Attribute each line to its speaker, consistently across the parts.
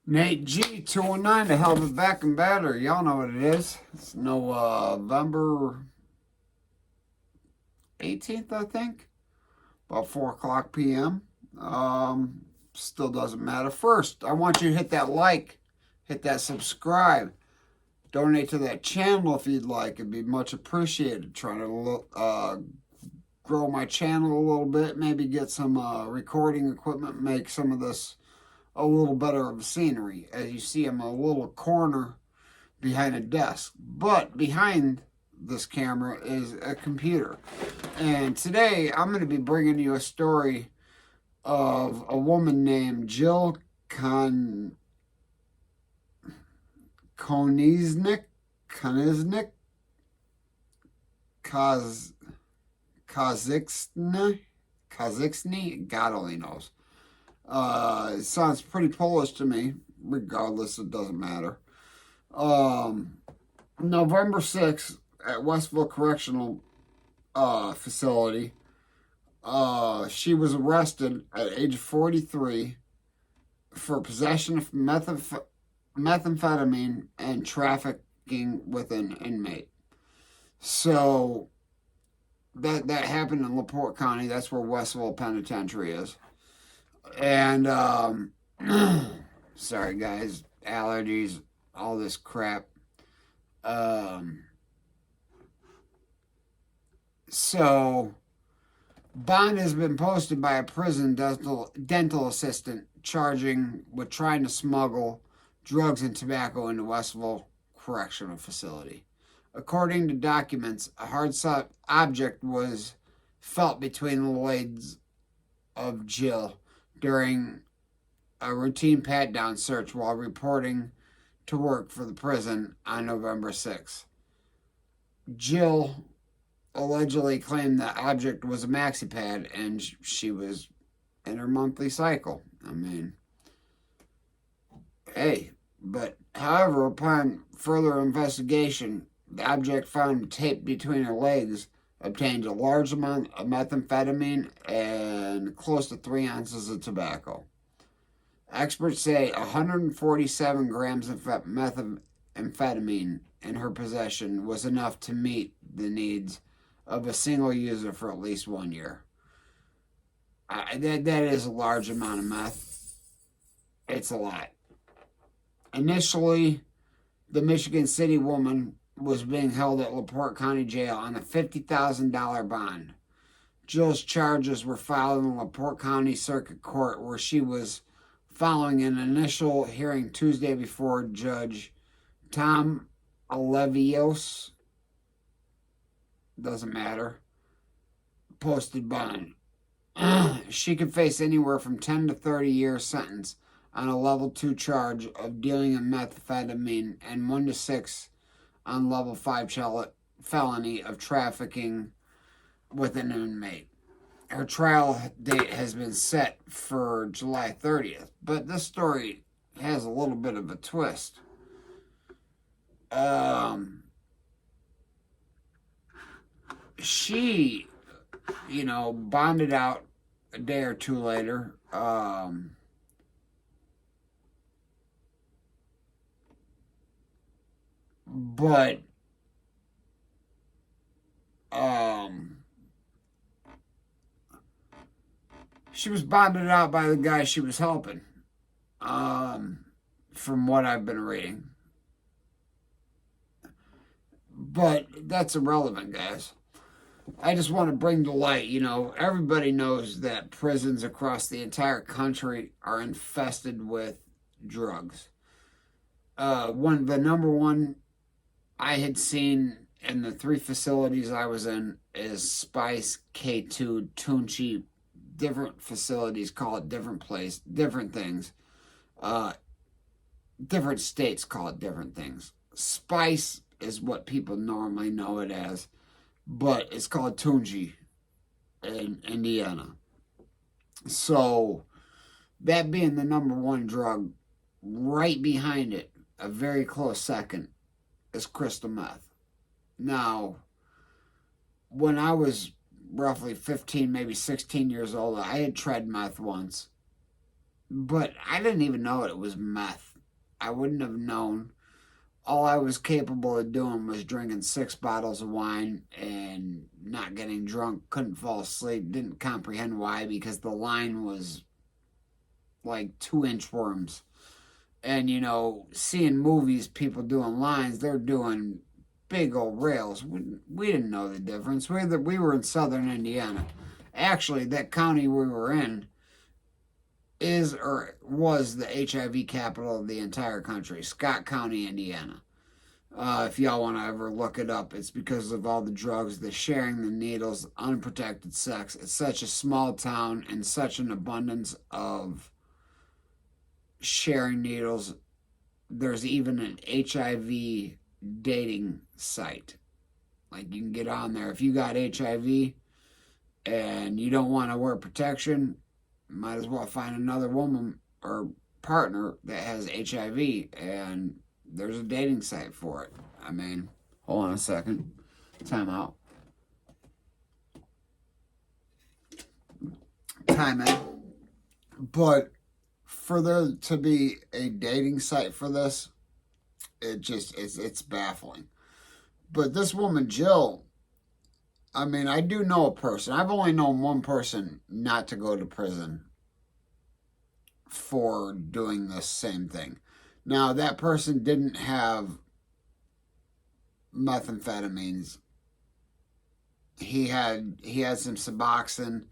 Speaker 1: Nate G 219 to hell of it back and better. Y'all know what it is. It's November 18th, I think. About 4 o'clock p.m. Still doesn't matter. First, I want you to hit that like, hit that subscribe, donate to that channel if you'd like. It'd be much appreciated. Trying to grow my channel a little bit, maybe get some recording equipment, make some of this a little better of a scenery. As you see, I'm a little corner behind a desk, but behind this camera is a computer. And today I'm going to be bringing you a story of a woman named Jill Koniznik, Kazakhstan, God only knows. It sounds pretty Polish to me. Regardless, it doesn't matter. November 6th at Westville Correctional Facility, she was arrested at age 43 for possession of methamphetamine and trafficking with an inmate. So that happened in LaPorte County. That's where Westville Penitentiary is. And sorry guys, allergies, all this crap. So bond has been posted by a prison dental assistant charging with trying to smuggle drugs and tobacco into Westville Correctional Facility. According to documents, a hard object was felt between the legs of Jill during a routine pat-down search while reporting to work for the prison on November 6th. Jill allegedly claimed the object was a maxi pad and she was in her monthly cycle. I mean, hey, but however, upon further investigation, the object found taped between her legs obtained a large amount of methamphetamine and close to 3 ounces of tobacco. Experts say 147 grams of methamphetamine in her possession was enough to meet the needs of a single user for at least 1 year. That is a large amount of meth. It's a lot. Initially, the Michigan City woman was being held at LaPorte County Jail on a $50,000 bond. Jill's charges were filed in the LaPorte County Circuit Court, where she was following an initial hearing Tuesday before Judge Tom Alevios, doesn't matter, posted bond. She could face anywhere from 10 to 30 year sentence on a level 2 charge of dealing in methamphetamine and 1 to 6 on level 5 felony of trafficking with an inmate. Her trial date has been set for July 30th, but this story has a little bit of a twist. She, bonded out a day or two later. But she was bonded out by the guy she was helping, from what I've been reading. But that's irrelevant, guys. I just want to bring to light, everybody knows that prisons across the entire country are infested with drugs. The number one I had seen in the 3 facilities I was in is Spice, K2, Tunchi. Different facilities call it different things. Different states call it different things. Spice is what people normally know it as, but it's called Tunchi in Indiana. So, that being the number one drug, right behind it, a very close second, is crystal meth. Now, when I was roughly 15, maybe 16 years old, I had tried meth once. But I didn't even know it was meth. I wouldn't have known. All I was capable of doing was drinking 6 bottles of wine and not getting drunk, couldn't fall asleep, didn't comprehend why, because the line was like 2 inch worms. And, seeing movies, people doing lines, they're doing big old rails. We didn't know the difference. We were in southern Indiana. Actually, that county we were in is or was the HIV capital of the entire country, Scott County, Indiana. If y'all want to ever look it up, it's because of all the drugs, the sharing, the needles, unprotected sex. It's such a small town and such an abundance of sharing needles. There's even an HIV dating site. Like, you can get on there. If you got HIV and you don't want to wear protection, might as well find another woman or partner that has HIV, and there's a dating site for it. I mean, hold on a second. Time out. Time in. But for there to be a dating site for this, it's baffling. But this woman, Jill, I mean, I do know a person. I've only known one person not to go to prison for doing the same thing. Now, that person didn't have methamphetamines. He had some Suboxone,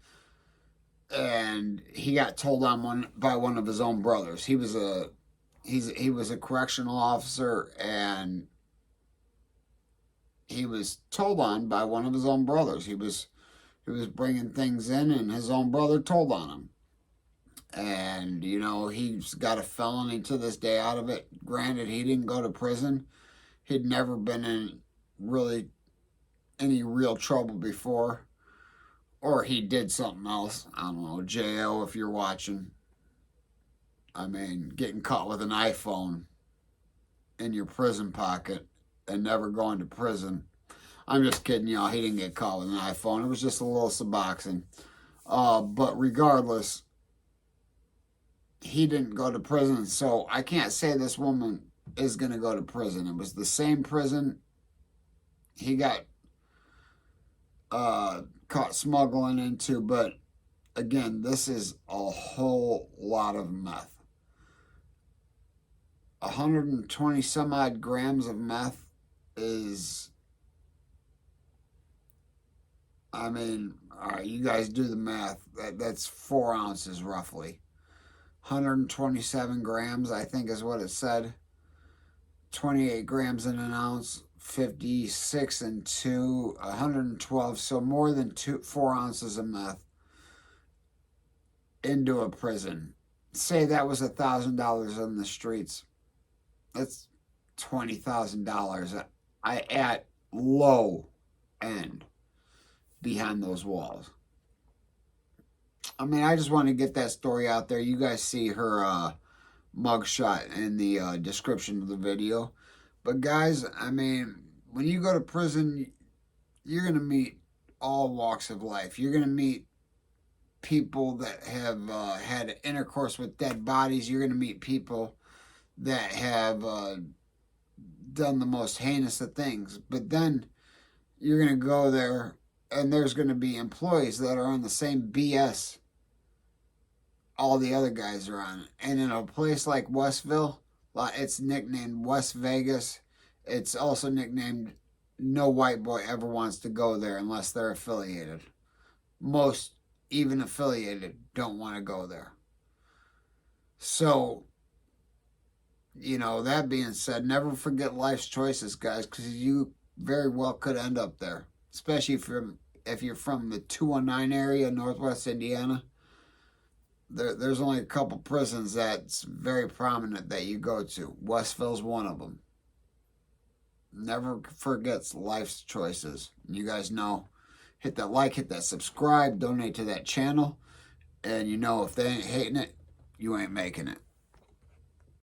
Speaker 1: and he got told on by one of his own brothers. He was a correctional officer, and he was told on by one of his own brothers. He was bringing things in, and his own brother told on him. And, he's got a felony to this day out of it. Granted, he didn't go to prison. He'd never been in really any real trouble before. Or he did something else. I don't know, J.O., if you're watching. I mean, getting caught with an iPhone in your prison pocket and never going to prison. I'm just kidding, y'all. He didn't get caught with an iPhone. It was just a little Suboxone. But regardless, he didn't go to prison, so I can't say this woman is going to go to prison. It was the same prison he got caught smuggling into, but again, this is a whole lot of meth. 120 some odd grams of meth is, I mean, all right, you guys do the math. That's 4 ounces roughly. 127 grams, I think is what it said. 28 grams in an ounce, 56 and 2, 112. So more than 4 ounces of meth into a prison. Say that was $1,000 on the streets. That's $20,000 at low end behind those walls. I mean, I just want to get that story out there. You guys see her mugshot in the description of the video. But guys, I mean, when you go to prison, you're going to meet all walks of life. You're going to meet people that have had intercourse with dead bodies. You're going to meet people that have done the most heinous of things. But then you're going to go there, and there's going to be employees that are on the same BS all the other guys are on. And in a place like Westville, it's nicknamed West Vegas. It's also nicknamed no white boy ever wants to go there unless they're affiliated. Most, even affiliated, don't want to go there. So, that being said, never forget life's choices, guys, because you very well could end up there. Especially if you're from the 219 area, Northwest Indiana. There's only a couple prisons that's very prominent that you go to. Westville's one of them. Never forgets life's choices. You guys know, hit that like, hit that subscribe, donate to that channel. And if they ain't hating it, you ain't making it.